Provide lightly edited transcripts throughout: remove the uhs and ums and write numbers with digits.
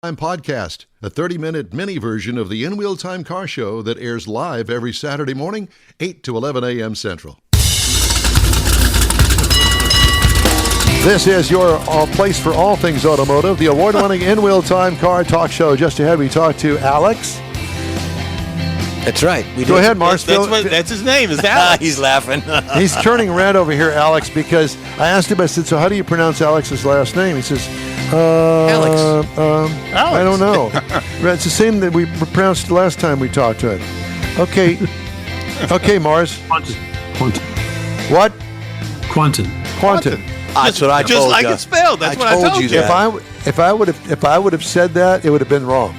Time Podcast, a 30-minute mini version of the In Wheel Time Car Show that airs live every Saturday morning, 8 to 11 a.m. Central. This is your place for all things automotive, the award-winning In Wheel Time Car Talk Show. Just ahead, we talk to Alex. That's right. Go ahead, Marsfield. That's his name, is Alex. He's laughing. He's turning red over here, Alex, because I asked him, I said, so how do you pronounce Alex's last name? He says, Alex. I don't know. It's the same that we pronounced the last time we talked to him. Okay. Okay, Mars. Kwanton. What? Kwanton. That's what I told you. Just like it's spelled. That's what I told you. that. If I would have said that, it would have been wrong.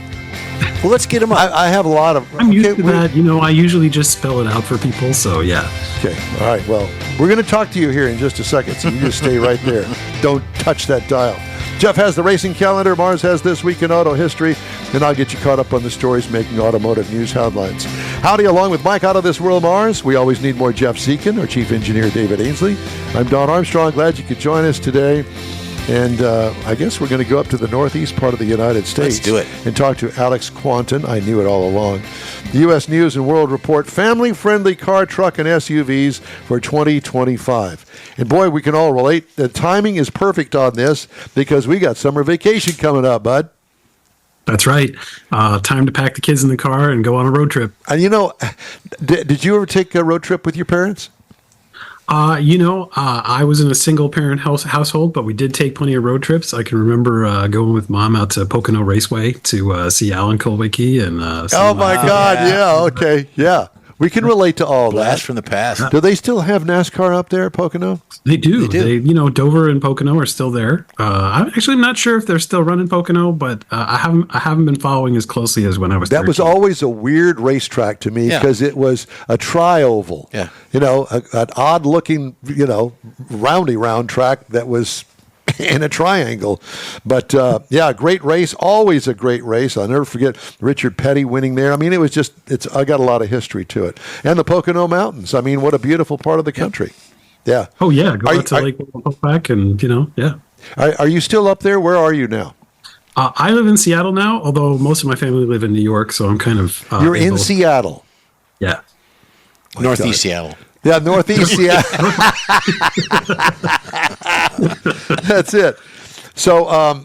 Well, let's get him up. I have a lot of. I'm used to that. I usually just spell it out for people, so yeah. Okay. All right. Well, we're going to talk to you here in just a second, so you just stay right there. Don't touch that dial. Jeff has the racing calendar. Mars has This Week in Auto History. And I'll get you caught up on the stories making automotive news headlines. Howdy, along with Mike Out of This World, Mars. We always need more Jeff Seekin, our chief engineer, David Ainsley. I'm Don Armstrong. Glad you could join us today. And I guess we're going to go up to the northeast part of the United States. Let's do it. And talk to Alex Kwanton. I knew it all along. The U.S. News and World Report, family-friendly car, truck, and SUVs for 2025. And boy, we can all relate. The timing is perfect on this because we got summer vacation coming up, bud. That's right. Time to pack the kids in the car and go on a road trip. And did you ever take a road trip with your parents? I was in a single parent household, but we did take plenty of road trips. I can remember going with Mom out to Pocono Raceway to see Alan Kulwicki and oh my God, yeah, okay, yeah. We can relate to all Blast that. from the past. Do they still have NASCAR up there at Pocono? They do. Dover and Pocono are still there. I'm not sure if they're still running Pocono, but I haven't been following as closely as when I was. That 13. was always a weird racetrack to me because it was a tri-oval. Yeah. An odd-looking, roundy round track that was in a triangle. But, great race. Always a great race. I'll never forget Richard Petty winning there. I mean, I got a lot of history to it. And the Pocono Mountains. I mean, what a beautiful part of the country. Yeah. Oh, yeah. Go out to Lake Hopeback and, yeah. Are you still up there? Where are you now? I live in Seattle now, although most of my family live in New York, so I'm kind of... You're in Seattle? Yeah. Northeast Seattle. Yeah, Northeast Seattle. That's it. So, all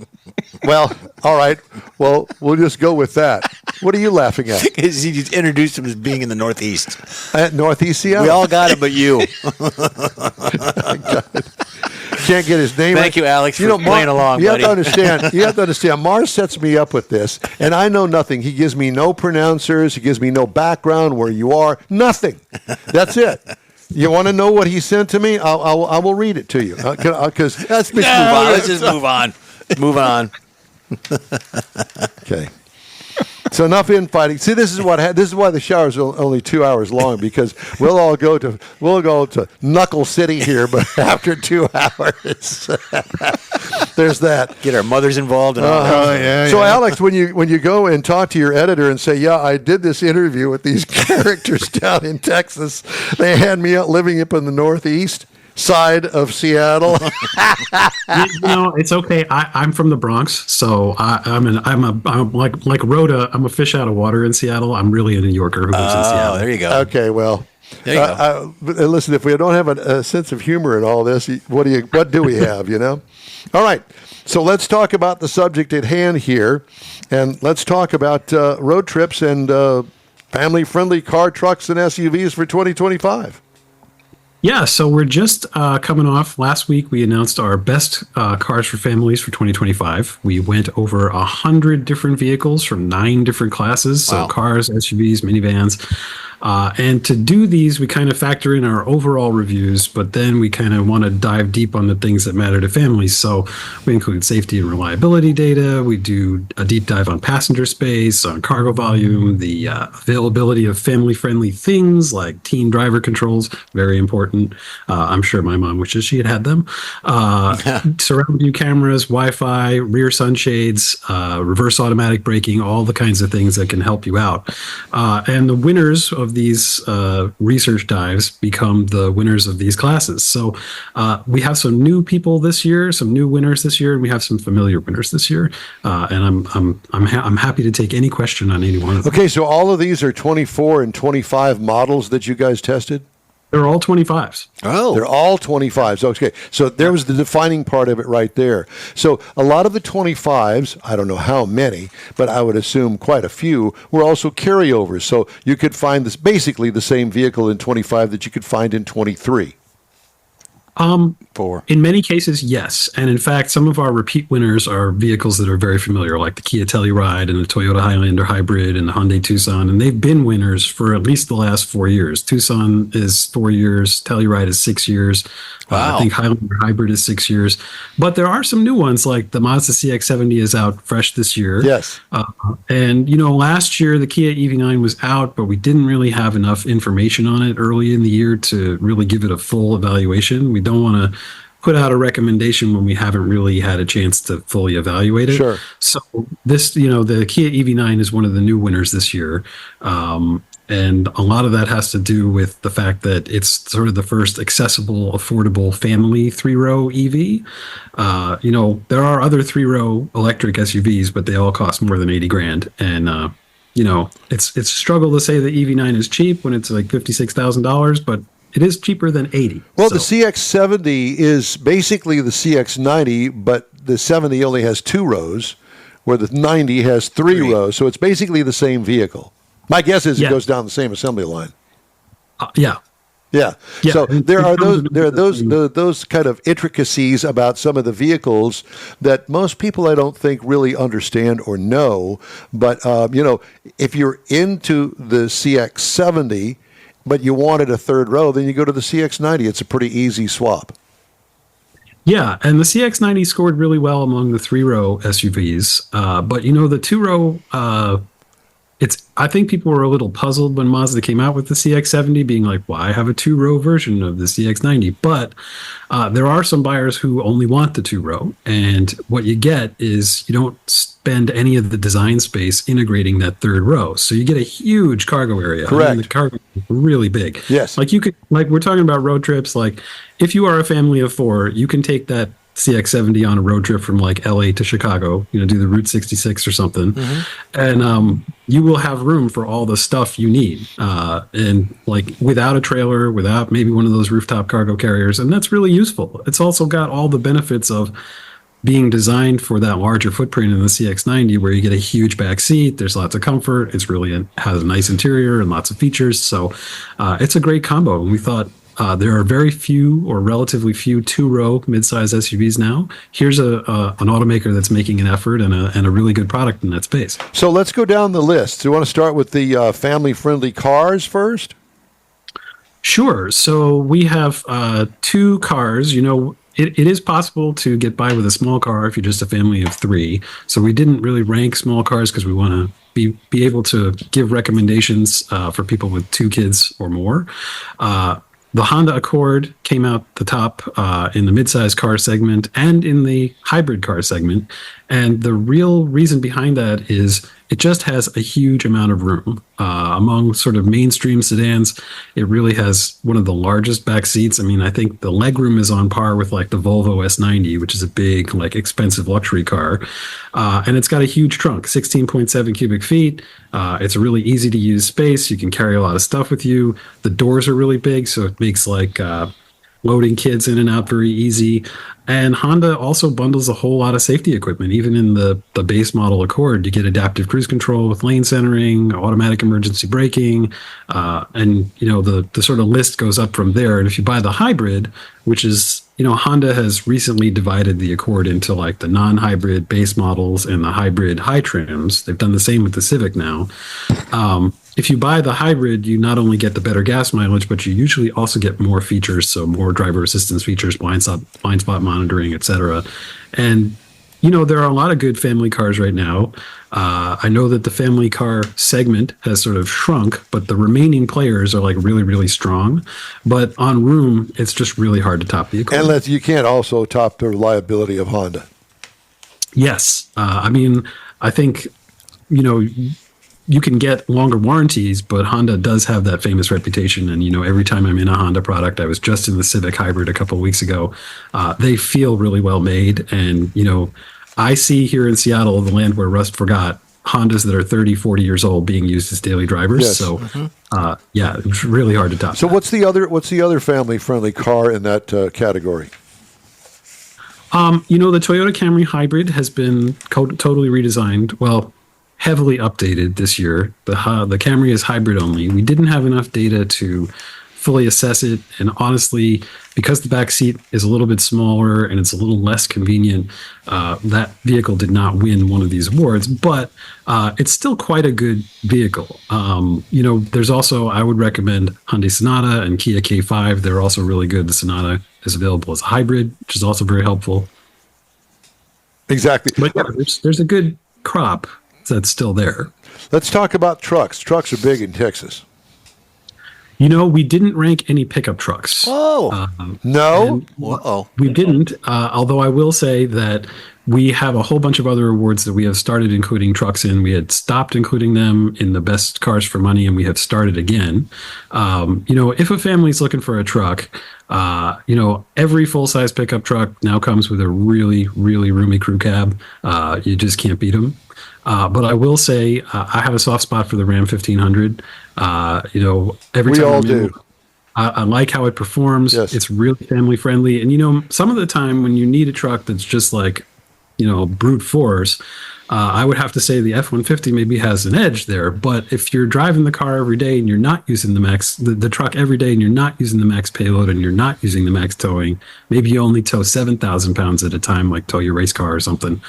right. Well, we'll just go with that. What are you laughing at? He just introduced him as being in the Northeast. At Northeast Seattle? We all got it, but you. Can't get his name. Thank you, Alex, for playing along, you buddy. Have to understand. Mars sets me up with this, and I know nothing. He gives me no pronouncers. He gives me no background where you are. Nothing. That's it. You want to know what he sent to me? I will read it to you. Let's move on. Let's just move on. Move on. Okay. So enough infighting. See, this is why the showers are only 2 hours long, because we'll go to Knuckle City here, but after 2 hours, there's that. Get our mothers involved and all that. So Alex, when you go and talk to your editor and say, "Yeah, I did this interview with these characters down in Texas. They had me out living up in the Northeast side of Seattle." It's okay. I'm from the Bronx, so I'm like Rhoda. I'm a fish out of water in Seattle. I'm really a New Yorker who lives in Seattle. There you go. Okay, well, there you go. Listen, if we don't have a sense of humor in all this, what do we have? All right. So let's talk about the subject at hand here, and let's talk about road trips and family-friendly car, trucks, and SUVs for 2025. Yeah, so we're just coming off. Last week, we announced our best cars for families for 2025. We went over 100 different vehicles from 9 different classes, so cars, SUVs, minivans. And to do these, we kind of factor in our overall reviews, but then we kind of want to dive deep on the things that matter to families. So we include safety and reliability data. We do a deep dive on passenger space, on cargo volume, the availability of family-friendly things like teen driver controls, very important important. I'm sure my mom wishes she had them. Surround view cameras, Wi-Fi, rear sunshades, reverse automatic braking, all the kinds of things that can help you out. And the winners of these research dives become the winners of these classes. So we have some new people this year, some new winners this year, and we have some familiar winners this year. And I'm happy to take any question on any one of them. Okay, so all of these are 24 and 25 models that you guys tested? They're all 25s. Oh. They're all 25s. Okay. So there was the defining part of it right there. So a lot of the 25s, I don't know how many, but I would assume quite a few, were also carryovers. So you could find this basically the same vehicle in 25 that you could find in 23. In many cases, yes. And in fact, some of our repeat winners are vehicles that are very familiar, like the Kia Telluride and the Toyota Highlander Hybrid and the Hyundai Tucson. And they've been winners for at least the last 4 years. Tucson is 4 years. Telluride is 6 years. Wow. I think Highlander Hybrid is 6 years. But there are some new ones, like the Mazda CX-70 is out fresh this year. Yes. And, last year the Kia EV9 was out, but we didn't really have enough information on it early in the year to really give it a full evaluation. We don't want to put out a recommendation when we haven't really had a chance to fully evaluate it. Sure. So this, the Kia EV9 is one of the new winners this year. And a lot of that has to do with the fact that it's sort of the first accessible, affordable family 3-row EV. There are other 3-row electric SUVs, but they all cost more than 80 grand. And, it's a struggle to say the EV9 is cheap when it's like $56,000, but it is cheaper than 80. Well, the CX-70 is basically the CX-90, but the 70 only has 2 rows, where the 90 has 3 rows. So it's basically the same vehicle. My guess is it goes down the same assembly line. Yeah. So there are those kind of intricacies about some of the vehicles that most people I don't think really understand or know. But if you're into the CX-70, but you wanted a 3rd row, then you go to the CX-90. It's a pretty easy swap. Yeah, and the CX-90 scored really well among the 3-row SUVs. But the 2-row. I think people were a little puzzled when Mazda came out with the CX-70, being like, why have a 2-row version of the CX-90? But there are some buyers who only want the 2-row. And what you get is you don't spend any of the design space integrating that 3rd row. So you get a huge cargo area. Correct. The cargo is really big. Yes. Like we're talking about road trips. Like if you are a family of 4, you can take that CX-70 on a road trip from like LA to Chicago, do the Route 66 or something. Mm-hmm. And you will have room for all the stuff you need. And like without a trailer, without maybe one of those rooftop cargo carriers. And that's really useful. It's also got all the benefits of being designed for that larger footprint in the CX-90, where you get a huge back seat. There's lots of comfort. It's really has a nice interior and lots of features. So it's a great combo. And we thought, there are very few or relatively few 2-row midsize SUVs now. Here's an automaker that's making an effort and a really good product in that space. So let's go down the list. Do you want to start with the family-friendly cars first? Sure. So we have 2 cars. It is possible to get by with a small car if you're just a family of 3. So we didn't really rank small cars because we want to be able to give recommendations for people with 2 kids or more. The Honda Accord came out the top in the midsize car segment and in the hybrid car segment. And the real reason behind that is it just has a huge amount of room. Among sort of mainstream sedans, it really has one of the largest back seats. I mean, I think the legroom is on par with like the Volvo S90, which is a big, like expensive luxury car. And it's got a huge trunk, 16.7 cubic feet. It's a really easy to use space. You can carry a lot of stuff with you. The doors are really big, so it makes like loading kids in and out very easy. And Honda also bundles a whole lot of safety equipment. Even in the base model Accord, you get adaptive cruise control with lane centering, automatic emergency braking, and the sort of list goes up from there. And if you buy the hybrid, which is, Honda has recently divided the Accord into like the non-hybrid base models and the hybrid high trims. They've done the same with the Civic now. If you buy the hybrid, you not only get the better gas mileage, but you usually also get more features. So more driver assistance features, blind spot monitoring, etc. And there are a lot of good family cars right now. I know that the family car segment has sort of shrunk, but the remaining players are like really, really strong. But on room, it's just really hard to top the equipment. And you can't also top the reliability of Honda. Yes. I think, you can get longer warranties, but Honda does have that famous reputation. And, every time I'm in a Honda product, I was just in the Civic Hybrid a couple of weeks ago. They feel really well made. And, I see here in Seattle, the land where Rust forgot, Hondas that are 30, 40 years old being used as daily drivers. Yes. So, it was really hard to top. So that. what's the other family-friendly car in that category? The Toyota Camry Hybrid has been totally redesigned. Well, heavily updated this year. The Camry is hybrid only. We didn't have enough data to fully assess it, and honestly, because the back seat is a little bit smaller and it's a little less convenient, that vehicle did not win one of these awards, but it's still quite a good vehicle. There's also, I would recommend Hyundai Sonata and Kia K5. They're also really good. The Sonata is available as a hybrid, which is also very helpful. Exactly. But yeah, there's a good crop that's still there. Let's talk about trucks. Trucks are big in Texas. We didn't rank any pickup trucks. Oh, no? We didn't, although I will say that we have a whole bunch of other awards that we have started including trucks in. We had stopped including them in the best cars for money, and we have started again. If a family's looking for a truck, every full-size pickup truck now comes with a really, really roomy crew cab. You just can't beat them. But I will say I have a soft spot for the Ram 1500. Every time all do. I like how it performs. Yes. It's really family friendly. And, some of the time when you need a truck that's just like, brute force, I would have to say the F-150 maybe has an edge there. But if you're driving the car every day and you're not using the truck every day and you're not using the max payload and you're not using the max towing, maybe you only tow 7,000 pounds at a time, like tow your race car or something.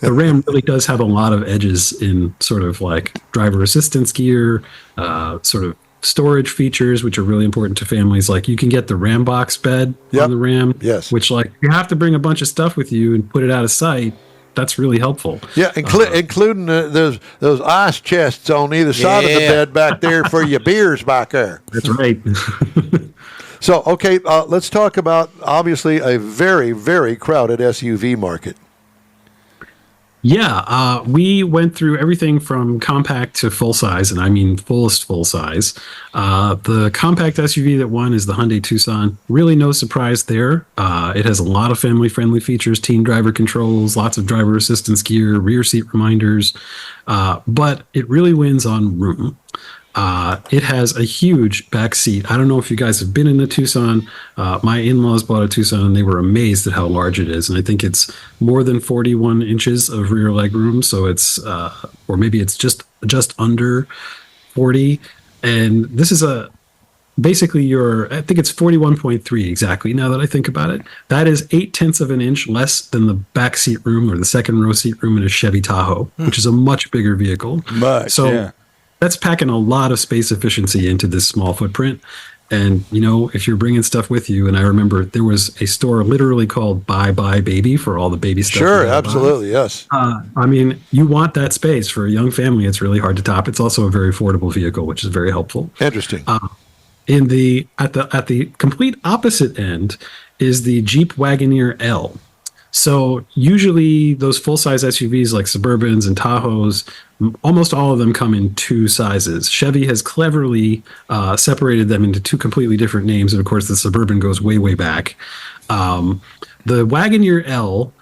The Ram really does have a lot of edges in sort of like driver assistance gear, sort of storage features, which are really important to families. Like you can get the Ram box bed on the Ram, yes, which like you have to bring a bunch of stuff with you and put it out of sight. That's really helpful. Yeah, including those ice chests on either side of the bed back there for your beers back there. That's right. So, okay, let's talk about obviously a very, very crowded SUV market. Yeah, we went through everything from compact to full size, and I mean fullest full size. The compact SUV that won is the Hyundai Tucson. Really no surprise there. It has a lot of family-friendly features, teen driver controls, lots of driver assistance gear, rear seat reminders, but it really wins on room. It has a huge back seat. I don't know if you guys have been in a Tucson. My in-laws bought a Tucson and they were amazed at how large it is. And I think it's more than 41 inches of rear legroom. So it's, or maybe it's just under 40. And this is basically I think it's 41.3 exactly now that I think about it. That is 0.8 of an inch less than the back seat room or the second row seat room in a Chevy Tahoe, which is a much bigger vehicle. That's packing a lot of space efficiency into this small footprint. And, if you're bringing stuff with you, and I remember there was a store literally called Bye Bye Baby for all the baby stuff. Sure, absolutely, yes. You want that space for a young family. It's really hard to top. It's also a very affordable vehicle, which is very helpful. Interesting. At the complete opposite end is the Jeep Wagoneer L. So usually those full-size SUVs like Suburbans and Tahoes, almost all of them come in two sizes. Chevy has cleverly separated them into two completely different names. And of course, the Suburban goes way, way back. The Wagoneer L,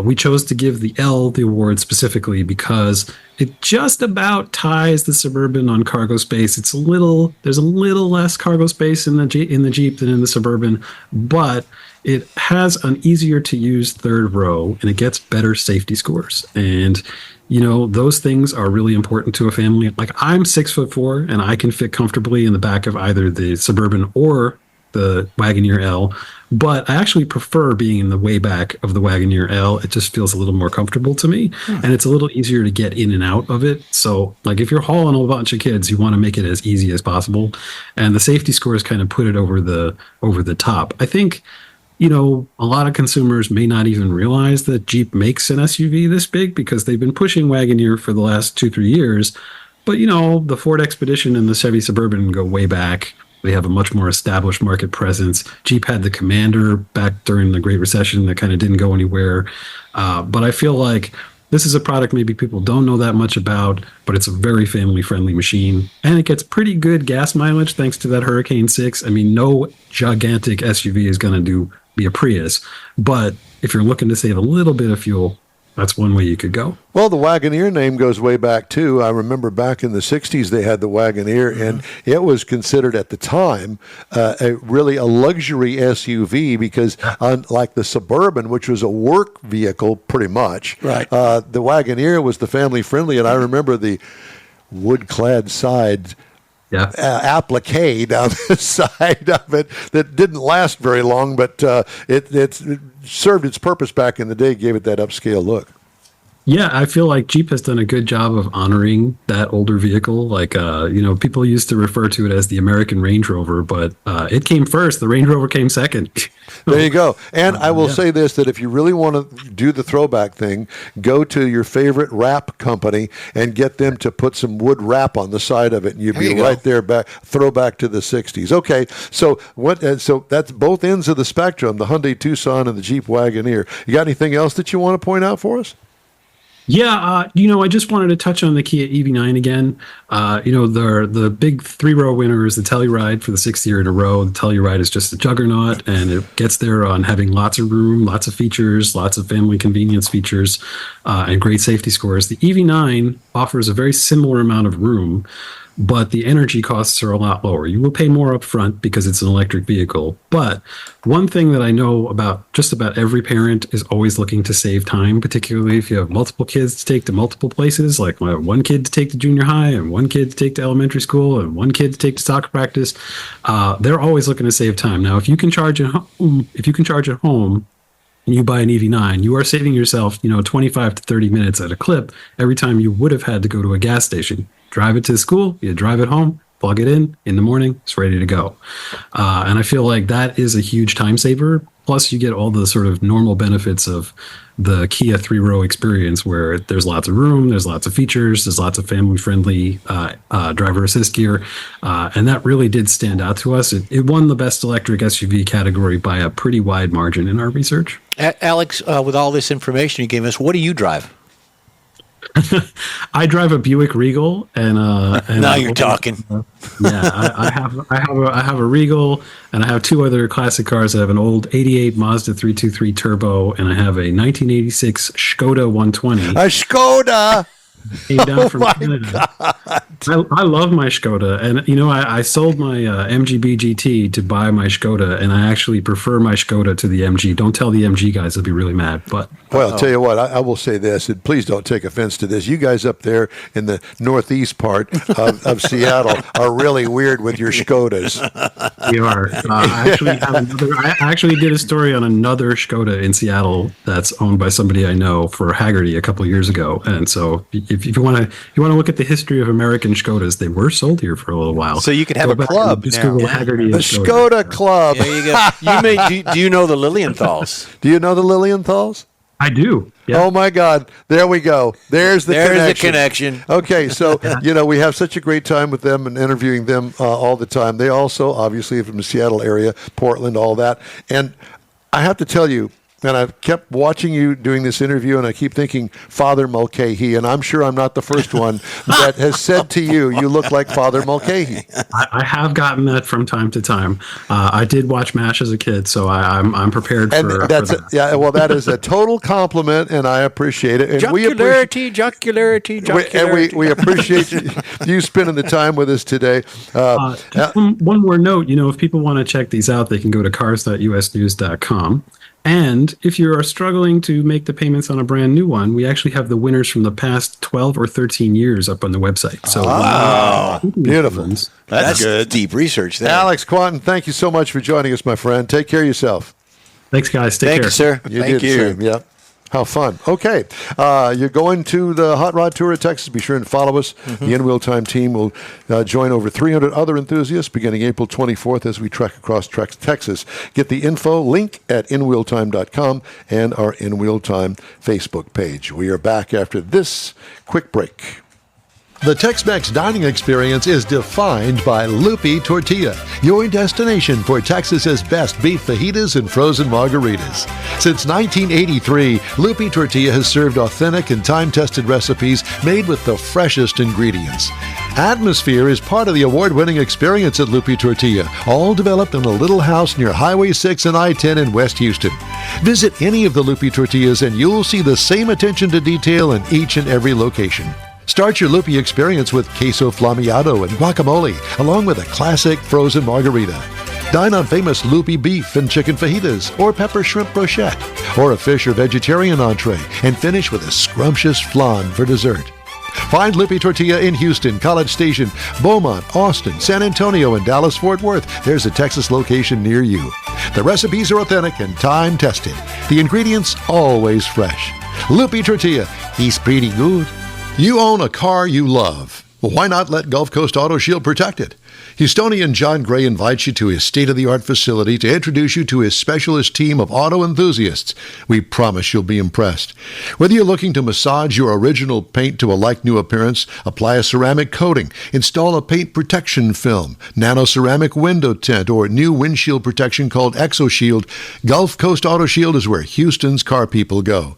we chose to give the L the award specifically because it just about ties the Suburban on cargo space. There's a little less cargo space in the Jeep than in the Suburban, but it has an easier to use third row and it gets better safety scores. And, those things are really important to a family. Like I'm 6'4" and I can fit comfortably in the back of either the Suburban or the Wagoneer L, but I actually prefer being in the way back of the Wagoneer L. It just feels a little more comfortable to me, and it's a little easier to get in and out of it. So, like if you're hauling a bunch of kids, you want to make it as easy as possible, and the safety scores kind of put it over the top. I think a lot of consumers may not even realize that Jeep makes an SUV this big because they've been pushing Wagoneer for the last 2-3 years. But, the Ford Expedition and the Chevy Suburban go way back. They have a much more established market presence. Jeep had the Commander back during the Great Recession that kind of didn't go anywhere. But I feel like this is a product maybe people don't know that much about, but it's a very family-friendly machine. And it gets pretty good gas mileage thanks to that Hurricane 6. I mean, no gigantic SUV is going to be a Prius. But if you're looking to save a little bit of fuel, that's one way you could go. Well, the Wagoneer name goes way back, too. I remember back in the 60s, they had the Wagoneer, and it was considered at the time really a luxury SUV because unlike the Suburban, which was a work vehicle pretty much, right. The Wagoneer was the family-friendly, and I remember the wood-clad side applique down the side of it that didn't last very long, but it served its purpose back in the day, gave it that upscale look. Yeah, I feel like Jeep has done a good job of honoring that older vehicle. Like, people used to refer to it as the American Range Rover, but it came first. The Range Rover came second. There you go. And I will say this, that if you really want to do the throwback thing, go to your favorite wrap company and get them to put some wood wrap on the side of it, and you'd be right there back, throwback to the 60s. Okay, so so that's both ends of the spectrum, the Hyundai Tucson and the Jeep Wagoneer. You got anything else that you want to point out for us? Yeah, I just wanted to touch on the Kia EV9 again. The big 3-row winner is the Telluride for the 6th year in a row. The Telluride is just a juggernaut, and it gets there on having lots of room, lots of features, lots of family convenience features, and great safety scores. The EV9 offers a very similar amount of room, but the energy costs are a lot lower. You will pay more upfront because it's an electric vehicle. But one thing that I know about just about every parent is always looking to save time, particularly if you have multiple kids to take to multiple places, like one kid to take to junior high and one kid to take to elementary school and one kid to take to soccer practice. They're always looking to save time. Now, if you can charge at home, and you buy an EV9, you are saving yourself, 25 to 30 minutes at a clip every time you would have had to go to a gas station. Drive it to school, you drive it home, plug it in the morning, it's ready to go. And I feel like that is a huge time saver. Plus, you get all the sort of normal benefits of the Kia 3-row experience where there's lots of room, there's lots of features, there's lots of family-friendly driver assist gear. And that really did stand out to us. It won the best electric SUV category by a pretty wide margin in our research. Alex, with all this information you gave us, what do you drive? I drive a Buick Regal, and now you're talking. I have a Regal, and I have two other classic cars. I have an old '88 Mazda 323 Turbo, and I have a 1986 Skoda 120. A Skoda. Came down from Canada. I love my Skoda, and I sold my MGB GT to buy my Skoda, and I actually prefer my Skoda to the MG. Don't tell the MG guys; they'll be really mad. But I'll tell you what, I will say this, and please don't take offense to this. You guys up there in the northeast part of Seattle are really weird with your Skodas. We are. I actually did a story on another Skoda in Seattle that's owned by somebody I know for Haggerty a couple of years ago, and so. If you want to look at the history of American Skodas, they were sold here for a little while. So you could have a club now. The Skoda Club. There you go. Do you know the Lilienthals? Do you know the Lilienthals? I do. Yeah. Oh my God! There we go. There's the connection. Okay, so we have such a great time with them and interviewing them all the time. They also obviously from the Seattle area, Portland, all that. And I have to tell you. And I've kept watching you doing this interview, and I keep thinking Father Mulcahy, and I'm sure I'm not the first one that has said to you, you look like Father Mulcahy. I have gotten that from time to time. I did watch MASH as a kid, so I'm prepared for that. Yeah, well, that is a total compliment, and I appreciate it. And jocularity. And we appreciate you spending the time with us today. One more note, if people want to check these out, they can go to cars.usnews.com. And if you are struggling to make the payments on a brand new one, we actually have the winners from the past 12 or 13 years up on the website. So, wow. Beautiful. That's good. Deep research there. Alex Kwanton, thank you so much for joining us, my friend. Take care of yourself. Thanks, guys. Take care. Thank you, sir. Thank you. Yeah. How fun. Okay. You're going to the Hot Rod Tour of Texas. Be sure and follow us. The In Wheel Time team will join over 300 other enthusiasts beginning April 24th as we trek across Texas. Get the info link at inwheeltime.com and our In Wheel Time Facebook page. We are back after this quick break. The Tex-Mex dining experience is defined by Lupi Tortilla, your destination for Texas's best beef fajitas and frozen margaritas. Since 1983, Lupi Tortilla has served authentic and time-tested recipes made with the freshest ingredients. Atmosphere is part of the award-winning experience at Lupi Tortilla, all developed in a little house near Highway 6 and I-10 in West Houston. Visit any of the Lupi Tortillas and you'll see the same attention to detail in each and every location. Start your Lupi experience with queso flameado and guacamole, along with a classic frozen margarita. Dine on famous Lupi beef and chicken fajitas, or pepper shrimp brochette, or a fish or vegetarian entree, and finish with a scrumptious flan for dessert. Find Lupi Tortilla in Houston, College Station, Beaumont, Austin, San Antonio, and Dallas-Fort Worth. There's a Texas location near you. The recipes are authentic and time-tested. The ingredients always fresh. Lupi Tortilla, he's pretty good. You own a car you love. Well, why not let Gulf Coast Auto Shield protect it? Houstonian John Gray invites you to his state-of-the-art facility to introduce you to his specialist team of auto enthusiasts. We promise you'll be impressed. Whether you're looking to massage your original paint to a like-new appearance, apply a ceramic coating, install a paint protection film, nano-ceramic window tint, or new windshield protection called ExoShield, Gulf Coast Auto Shield is where Houston's car people go.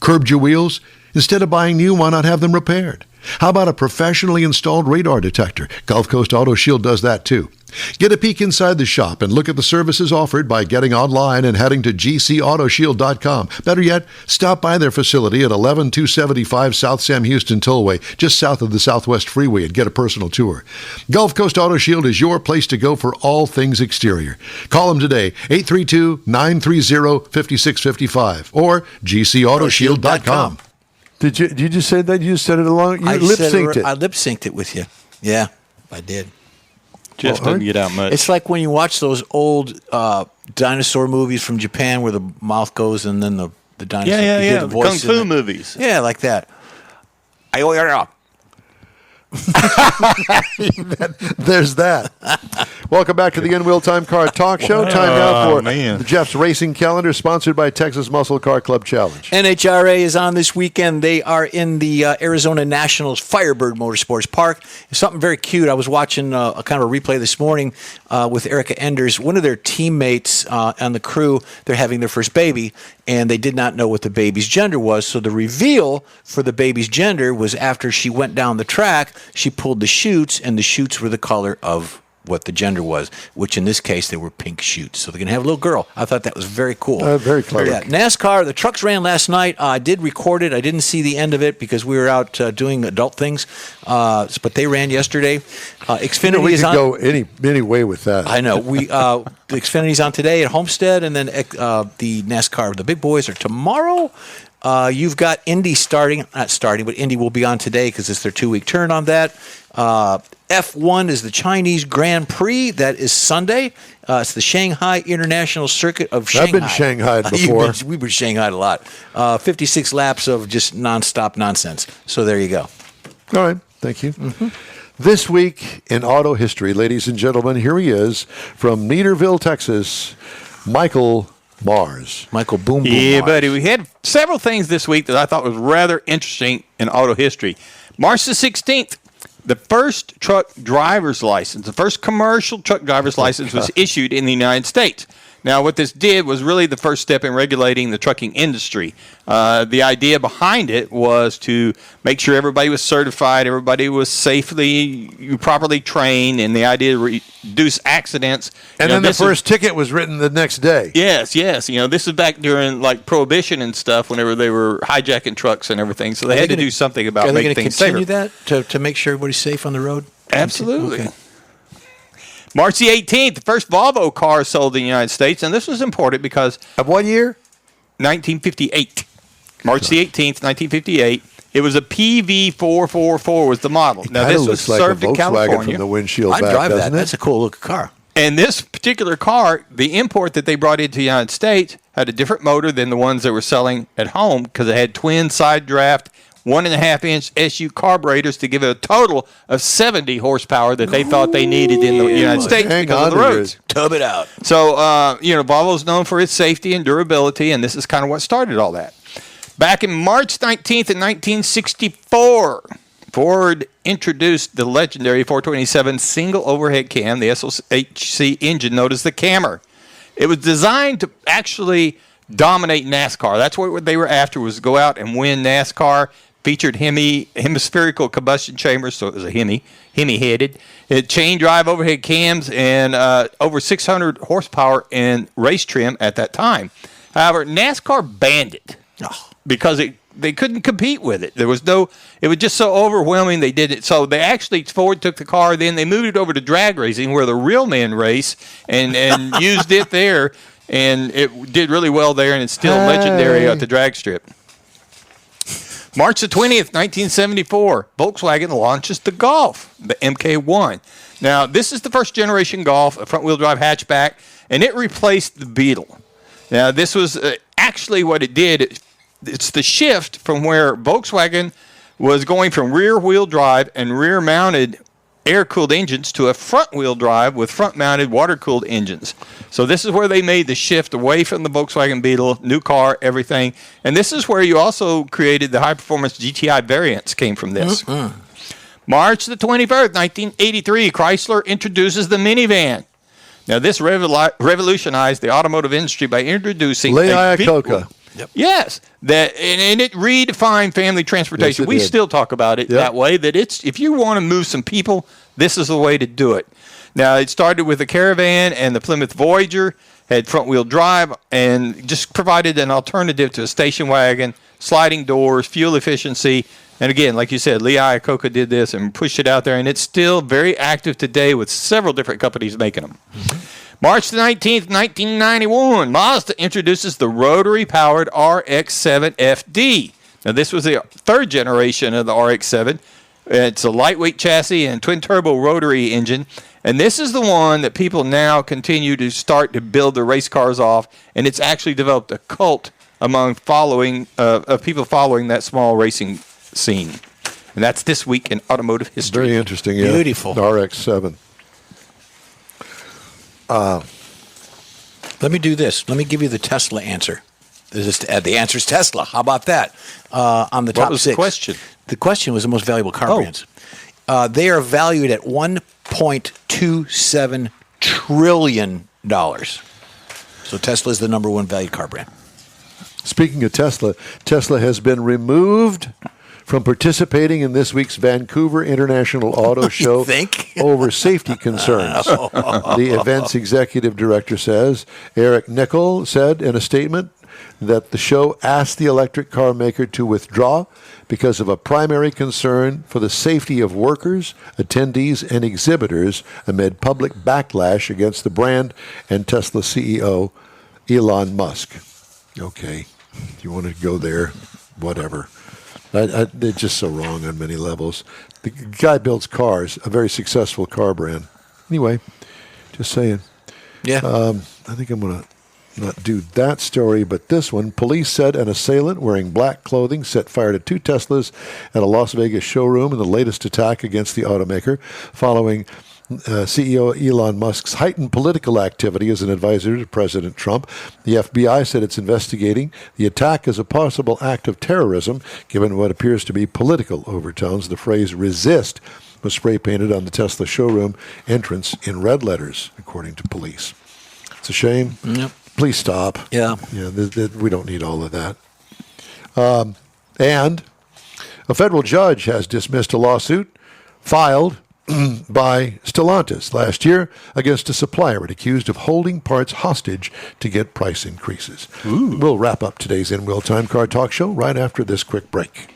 Curbed your wheels? Instead of buying new, why not have them repaired? How about a professionally installed radar detector? Gulf Coast Auto Shield does that too. Get a peek inside the shop and look at the services offered by getting online and heading to gcautoshield.com. Better yet, stop by their facility at 11275 South Sam Houston Tollway, just south of the Southwest Freeway, and get a personal tour. Gulf Coast Auto Shield is your place to go for all things exterior. Call them today, 832-930-5655 or gcautoshield.com. Did you just say that? You just said it along? You lip-synced it. I lip-synced it with you. Yeah, I did. Jeff doesn't get out much. It's like when you watch those old dinosaur movies from Japan where the mouth goes and then the dinosaur. Yeah. You hear the voice Kung Fu movies. Yeah, like that. There's that. Welcome back to the In Wheel Time Car Talk Show. Time now for Jeff's racing calendar, sponsored by Texas Muscle Car Club Challenge. NHRA is on this weekend. They are in the Arizona Nationals Firebird Motorsports Park. It's something very cute. I was watching a kind of a replay this morning with Erica Enders. One of their teammates on the crew, they're having their first baby, and they did not know what the baby's gender was. So the reveal for the baby's gender was after she went down the track, she pulled the chutes, and the chutes were the color of what the gender was, which in this case, they were pink chutes. So they're going to have a little girl. I thought that was very cool. Very clever. Yeah. NASCAR, the trucks ran last night. I did record it. I didn't see the end of it because we were out doing adult things. But they ran yesterday. Xfinity we is could on. go any way with that. I know. The Xfinity's on today at Homestead, and then the NASCAR, the big boys, are tomorrow. You've got Indy not starting, but Indy will be on today because it's their 2-week turn on that. F1 is the Chinese Grand Prix. That is Sunday. It's the Shanghai International Circuit of Shanghai. I've been Shanghaied before. We've been Shanghaied a lot. 56 laps of just nonstop nonsense. So there you go. All right. Thank you. Mm-hmm. This week in auto history, ladies and gentlemen, here he is from Neaterville, Texas, Michael Mars. Michael Boom Boom Yeah, Mars. buddy. We had several things this week that I thought was rather interesting in auto history. March the 16th, the first truck driver's license, the first commercial truck driver's license was issued in the United States. Now, what this did was really the first step in regulating the trucking industry. The idea behind it was to make sure everybody was certified, everybody was properly trained, and the idea to reduce accidents. And then the first ticket was written the next day. Yes. This is back during like Prohibition and stuff, whenever they were hijacking trucks and everything. So they had to do something about making things safer. Are they going to continue that to make sure everybody's safe on the road? Absolutely. Okay. March the 18th, the first Volvo car sold in the United States, and this was important because Of what year? 1958. March the 18th, 1958. It was a PV444 was the model. Now, Kinda this was looks like served a in Volkswagen California. from the windshield I'd back, drive that. doesn't it? That's a cool looking car. And this particular car, the import that they brought into the United States, had a different motor than the ones that were selling at home because it had twin side draft 1.5-inch SU carburetors to give it a total of 70 horsepower that they thought they needed in the United States because of the roads. Tub it out. So, Volvo's known for its safety and durability, and this is kind of what started all that. Back in March 19th of 1964, Ford introduced the legendary 427 single overhead cam, the SOHC engine known as the Cammer. It was designed to actually dominate NASCAR. That's what they were after, was go out and win NASCAR. Featured hemispherical combustion chambers, so it was a Hemi-headed. It chain drive overhead cams and over 600 horsepower in race trim at that time. However, NASCAR banned it because they couldn't compete with it. It was just so overwhelming they did it. So Ford took the car, then they moved it over to drag racing where the real men race and used it there, and it did really well there, and it's still legendary at the drag strip. March the 20th, 1974, Volkswagen launches the Golf, the MK1. Now, this is the first generation Golf, a front-wheel drive hatchback, and it replaced the Beetle. Now, this was actually what it did. It's the shift from where Volkswagen was going from rear-wheel drive and rear-mounted air-cooled engines to a front-wheel drive with front-mounted water-cooled engines. So this is where they made the shift away from the Volkswagen Beetle, new car, everything. And this is where you also created the high-performance GTI variants came from this. March the 21st, 1983, Chrysler introduces the minivan. Now, this revolutionized the automotive industry by introducing Iacocca. Yep. Yes, and it redefined family transportation. Yes, we did. still talk about it that way. That if you want to move some people, this is the way to do it. Now, it started with the Caravan and the Plymouth Voyager, had front-wheel drive, and just provided an alternative to a station wagon, sliding doors, fuel efficiency. And again, like you said, Lee Iacocca did this and pushed it out there, and it's still very active today with several different companies making them. March the 19th, 1991, Mazda introduces the rotary-powered RX-7 FD. Now, this was the third generation of the RX-7. It's a lightweight chassis and twin-turbo rotary engine. And this is the one that people now continue to start to build their race cars off. And it's actually developed a cult among of people following that small racing scene. And that's this week in automotive history. Very interesting. Yeah. Beautiful. The RX-7. Let me do this. Let me give you the Tesla answer. The answer is Tesla. How about that? On the top What was six. the question? The question was the most valuable car brands. They are valued at $1.27 trillion. So Tesla is the number one valued car brand. Speaking of Tesla, Tesla has been removed from participating in this week's Vancouver International Auto Show over safety concerns. The event's executive director says, Eric Nickel said in a statement that the show asked the electric car maker to withdraw because of a primary concern for the safety of workers, attendees, and exhibitors amid public backlash against the brand and Tesla CEO Elon Musk. Okay, if you want to go there, whatever. They're just so wrong on many levels. The guy builds cars, a very successful car brand. Anyway, just saying. Yeah. I think I'm going to not do that story, but this one. Police said an assailant wearing black clothing set fire to 2 Teslas at a Las Vegas showroom in the latest attack against the automaker following CEO Elon Musk's heightened political activity as an advisor to President Trump. The FBI said it's investigating the attack as a possible act of terrorism, given what appears to be political overtones. The phrase resist was spray painted on the Tesla showroom entrance in red letters, according to police. It's a shame. Yep. Please stop. Yeah. We don't need all of that. And a federal judge has dismissed a lawsuit filed by Stellantis last year against a supplier it accused of holding parts hostage to get price increases. We'll wrap up today's In Real Time Car Talk Show right after this quick break.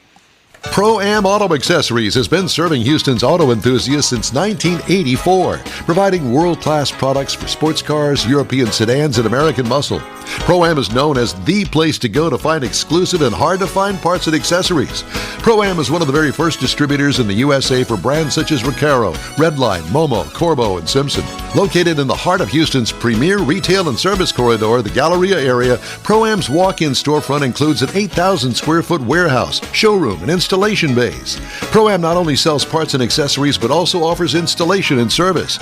Pro-Am Auto Accessories has been serving Houston's auto enthusiasts since 1984, providing world-class products for sports cars, European sedans, and American muscle. Pro-Am is known as the place to go to find exclusive and hard-to-find parts and accessories. Pro-Am is one of the very first distributors in the USA for brands such as Recaro, Redline, Momo, Corbo, and Simpson. Located in the heart of Houston's premier retail and service corridor, the Galleria area, Pro-Am's walk-in storefront includes an 8,000-square-foot warehouse, showroom, and installation bays. Pro-Am not only sells parts and accessories, but also offers installation and service.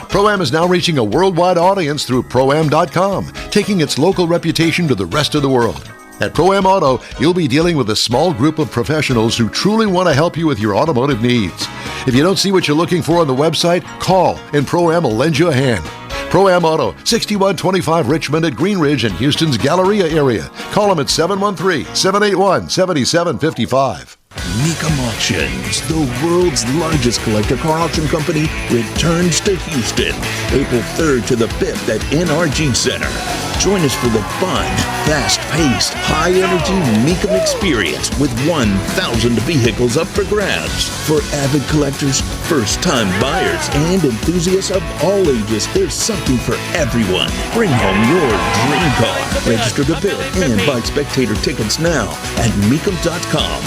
Pro-Am is now reaching a worldwide audience through Pro-Am.com, taking its local reputation to the rest of the world. At Pro-Am Auto, you'll be dealing with a small group of professionals who truly want to help you with your automotive needs. If you don't see what you're looking for on the website, call and Pro-Am will lend you a hand. Pro-Am Auto, 6125 Richmond at Green Ridge in Houston's Galleria area. Call them at 713-781-7755. Newcomers Auctions, the world's largest collector car auction company, returns to Houston, April 3rd to the 5th at NRG Center. Join us for the fun, fast-paced, high-energy Newcomers experience with 1,000 vehicles up for grabs. For avid collectors, first-time buyers, and enthusiasts of all ages, there's something for everyone. Bring home your dream car. Register to bid and buy spectator tickets now at newcomers.com.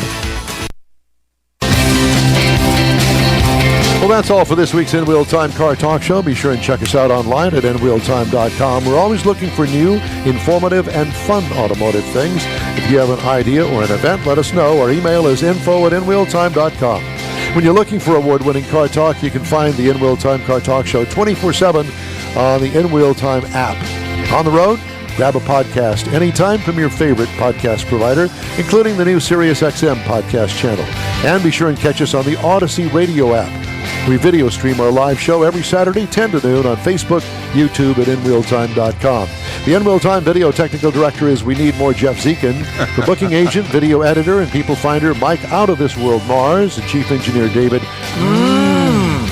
Well, that's all for this week's In Wheel Time Car Talk Show. Be sure and check us out online at nwheeltime.com. We're always looking for new, informative, and fun automotive things. If you have an idea or an event, let us know. Our email is info@nwheeltime.com. When you're looking for award-winning car talk, you can find the In Wheel Time Car Talk Show 24/7 on the In Wheel Time app. On the road, grab a podcast anytime from your favorite podcast provider, including the new SiriusXM podcast channel. And be sure and catch us on the Odyssey radio app. We video stream our live show every Saturday, 10 to noon on Facebook, YouTube, and InWheelTime.com. The InWheelTime video technical director is We Need More Jeff Zekin. The booking agent, video editor, and people finder Mike Out of This World Mars. And chief engineer David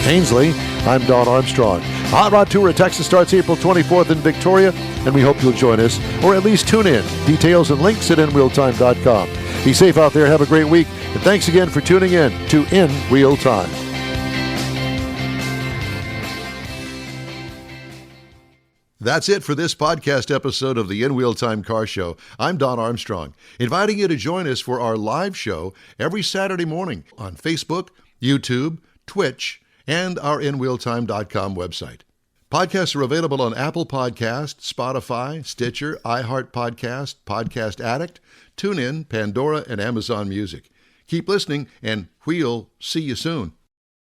Ainsley. I'm Don Armstrong. The Hot Rod Tour of Texas starts April 24th in Victoria, and we hope you'll join us, or at least tune in. Details and links at InWheelTime.com. Be safe out there. Have a great week. And thanks again for tuning in to In Wheel Time. That's it for this podcast episode of the In Wheel Time Car Show. I'm Don Armstrong, inviting you to join us for our live show every Saturday morning on Facebook, YouTube, Twitch, and our InWheelTime.com website. Podcasts are available on Apple Podcasts, Spotify, Stitcher, iHeart Podcast, Podcast Addict, TuneIn, Pandora, and Amazon Music. Keep listening, and we'll see you soon.